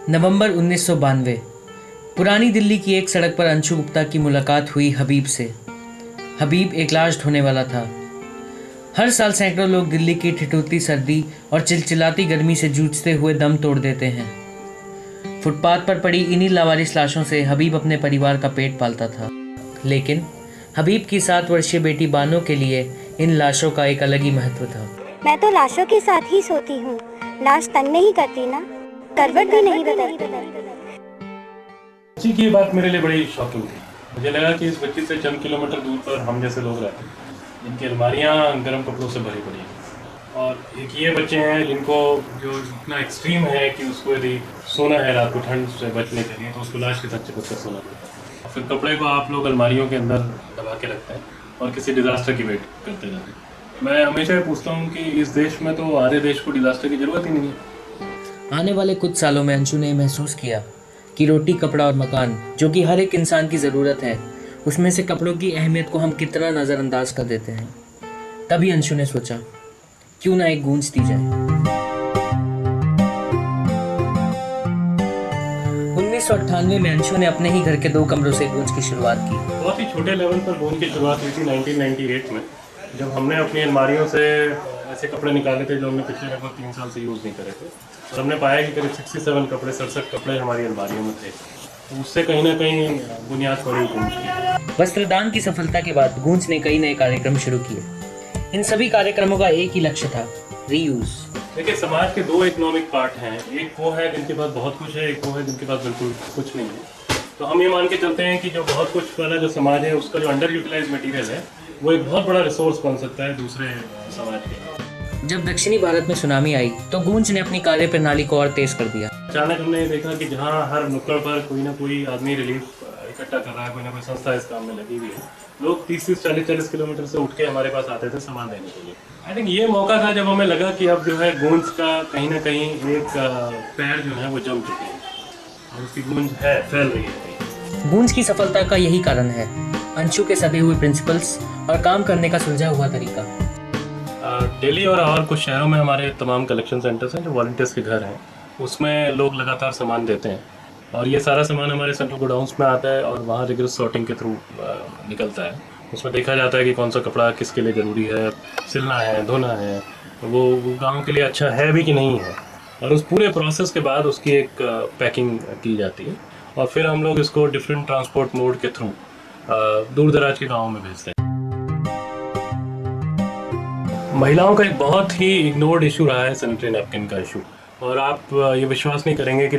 नवंबर 1992 पुरानी दिल्ली की एक सड़क पर अंशु गुप्ता की मुलाकात हुई हबीब से। हबीब एक लाश ढोने वाला था। हर साल सैकड़ों लोग दिल्ली की ठिठुरती सर्दी और चिलचिलाती गर्मी से जूझते हुए दम तोड़ देते हैं। फुटपाथ पर पड़ी इन्हीं लावारिस लाशों से हबीब अपने परिवार का पेट पालता था। लेकिन हबीब की 7 वर्षीय बेटी बानो के लिए इन लाशों का एक अलग ही महत्व था। मैं तो लाशों के साथ ही सोती हूँ। लाश तंग नहीं करती ना, करवट भी नहीं बदलती। बच्ची की बात मेरे लिए बड़ी शॉकिंग थी। मुझे लगा कि इस बच्ची से चंद किलोमीटर दूर पर हम जैसे लोग रहते हैं जिनकी अलमारियाँ गर्म कपड़ों से भरी पड़ी हैं, और एक ये बच्चे हैं जिनको जो इतना एक्सट्रीम है कि उसको यदि सोना है रात को ठंड से बचने के लिए तो उसको लाश के साथ चिपक कर सोना पड़ता है। फिर कपड़े को आप लोग अलमारियों के अंदर दबा के रखते हैं और किसी डिज़ास्टर की वेट करते रहते हैं। मैं हमेशा ये पूछता हूँ कि इस देश में तो आधे देश को डिज़ास्टर की ज़रूरत ही नहीं है। आने वाले कुछ सालों में अंशु ने महसूस किया कि रोटी, कपड़ा और मकान, जो कि हर एक इंसान की ज़रूरत है, उसमें से कपड़ों की अहमियत को हम कितना नज़रअंदाज कर देते हैं। तभी अंशु ने सोचा, क्यों ना एक गूंज दी जाए। 1998 में अंशु ने अपने ही घर के 2 कमरों से गूंज की शुरुआत की। बहुत ही छोटे लेवल पर गूंज की शुरुआत हुई थी 1998 में, जब हमने अपनी अलमारियों से ऐसे कपड़े निकाले थे जो हमने पिछले लगभग 3 साल से यूज़ नहीं करे थे। और हमने पाया कि करीब 67 कपड़े हमारी अलमारियों में थे। तो उससे कहीं ना कहीं बुनियाद पड़ी गूंज की। वस्त्रदान की सफलता के बाद गूंज ने कई नए कार्यक्रम शुरू किए। इन सभी कार्यक्रमों का एक ही लक्ष्य था, रीयूज। देखिए, समाज के 2 इकोनॉमिक पार्ट हैं। एक वो है जिनके पास बहुत कुछ है, एक वो है जिनके पास बिल्कुल कुछ नहीं है। तो हम ये मान के चलते हैं कि जो बहुत कुछ वाला जो समाज है उसका जो अंडर यूटिलाइज मटीरियल है वो एक बहुत बड़ा रिसोर्स बन सकता है दूसरे समाज के। जब दक्षिणी भारत में सुनामी आई तो गूंज ने अपनी कार्य प्रणाली को और तेज कर दिया। अचानक हमने देखा कि जहाँ हर नुक्कड़ पर कोई ना कोई आदमी रिलीफ इकट्ठा कर रहा है, कोई ना कोई संस्था इस काम में लगी हुई है। लोग 30-40 किलोमीटर से उठ के हमारे पास आते थे सामान देने के लिए। आई थिंक ये मौका था जब हमें लगा कि अब जो है गूंज का कहीं ना कहीं एक पैर जो है वो जम चुके हैं और उसकी गूंज है फैल रही है। गूंज की सफलता का यही कारण है, अंशु के सधे हुए प्रिंसिपल्स और काम करने का सुलझा हुआ तरीका। दिल्ली और कुछ शहरों में हमारे तमाम कलेक्शन सेंटर्स हैं जो वॉलंटियर्स के घर हैं, उसमें लोग लगातार सामान देते हैं और ये सारा सामान हमारे सेंट्रल गोडाउन्स में आता है और वहाँ रिगरस सॉर्टिंग के थ्रू निकलता है। उसमें देखा जाता है कि कौन सा कपड़ा किसके लिए ज़रूरी है, सिलना है, धोना है, वो गाँव के लिए अच्छा है भी कि नहीं है। और उस पूरे प्रोसेस के बाद उसकी एक पैकिंग की जाती है और फिर हम लोग इसको डिफरेंट ट्रांसपोर्ट मोड के थ्रू दूर दराज के गाँवों में भेजते हैं। महिलाओं का एक बहुत ही इग्नोर्ड इशू रहा है सैनिटरी नैपकिन का इशू। और आप ये विश्वास नहीं करेंगे कि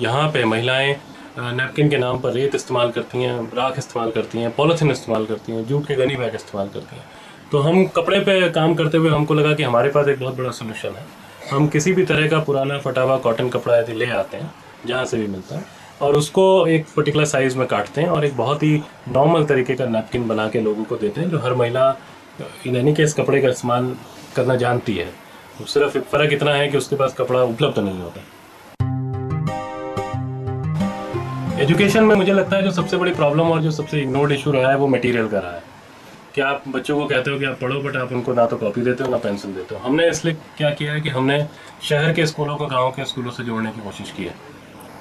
यहाँ पे महिलाएं नैपकिन के नाम पर रेत इस्तेमाल करती हैं, राख इस्तेमाल करती हैं, पॉलीथीन इस्तेमाल करती हैं, जूट के गनी बैग इस्तेमाल करती हैं। तो हम कपड़े पे काम करते हुए हमको लगा कि हमारे पास एक बहुत बड़ा सोल्यूशन है। हम किसी भी तरह का पुराना फटा हुआ कॉटन कपड़ा यदि ले आते हैं जहाँ से भी मिलता है और उसको एक पर्टिकुलर साइज़ में काटते हैं और एक बहुत ही नॉर्मल तरीके का नैपकिन बना के लोगों को देते हैं, जो हर महिला इन एनी केस कपड़े का इस्तेमाल करना जानती है। सिर्फ फ़र्क इतना है कि उसके पास कपड़ा उपलब्ध नहीं होता। एजुकेशन में मुझे लगता है जो सबसे बड़ी प्रॉब्लम और जो सबसे इग्नोर्ड इशू रहा है वो मटेरियल का रहा है कि आप बच्चों को कहते हो कि आप पढ़ो, बट आप उनको ना तो कॉपी देते हो ना पेंसिल देते हो। हमने इसलिए क्या किया है कि हमने शहर के स्कूलों को गाँव के स्कूलों से जोड़ने की कोशिश की है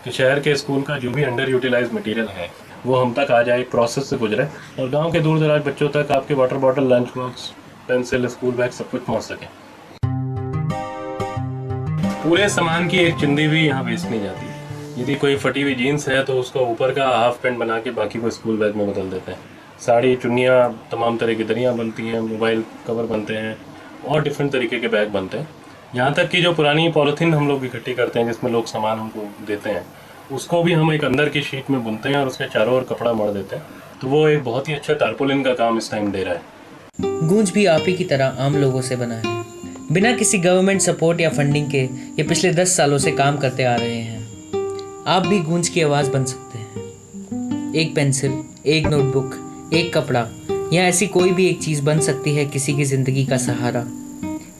कि शहर के स्कूल का जो भी अंडर यूटिलाइज मटीरियल है वो हम तक आ जाए, प्रोसेस से गुजरे और गाँव के दूर दराज बच्चों तक आपके water bottle, lunch box, pencil, school bag सब कुछ पहुँच सके। पूरे सामान की एक चिंदी भी यहाँ वेस्ट नहीं जाती। यदि कोई फटी हुई जीन्स है तो उसको ऊपर का हाफ पैंट बना के बाकी को स्कूल बैग में बदल देते हैं। साड़ी, चुन्नियाँ, तमाम तरह की दरियाँ बनती हैं, मोबाइल कवर बनते हैं और डिफरेंट तरीके के बैग बनते हैं। यहाँ तक कि जो पुरानी पॉलीथीन हम लोग इकट्ठी करते हैं जिसमें लोग सामान हमको देते हैं, उसको भी हम एक अंदर की शीट में बुनते हैं और उसके चारों ओर कपड़ा मोड़ देते हैं। तो वो एक बहुत ही अच्छा टारपोलिन का काम इस टाइम दे रहा है। गूंज भी आप ही की तरह आम लोगों से बना है। बिना किसी गवर्नमेंट सपोर्ट या फंडिंग के ये पिछले 10 सालों से काम करते आ रहे हैं। आप भी गूंज की आवाज़ बन सकते हैं। एक पेंसिल, एक नोटबुक, एक कपड़ा या ऐसी कोई भी एक चीज़ बन सकती है किसी की ज़िंदगी का सहारा,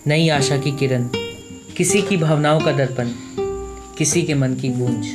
नई आशा की किरण, किसी की भावनाओं का दर्पण, किसी के मन की गूंज।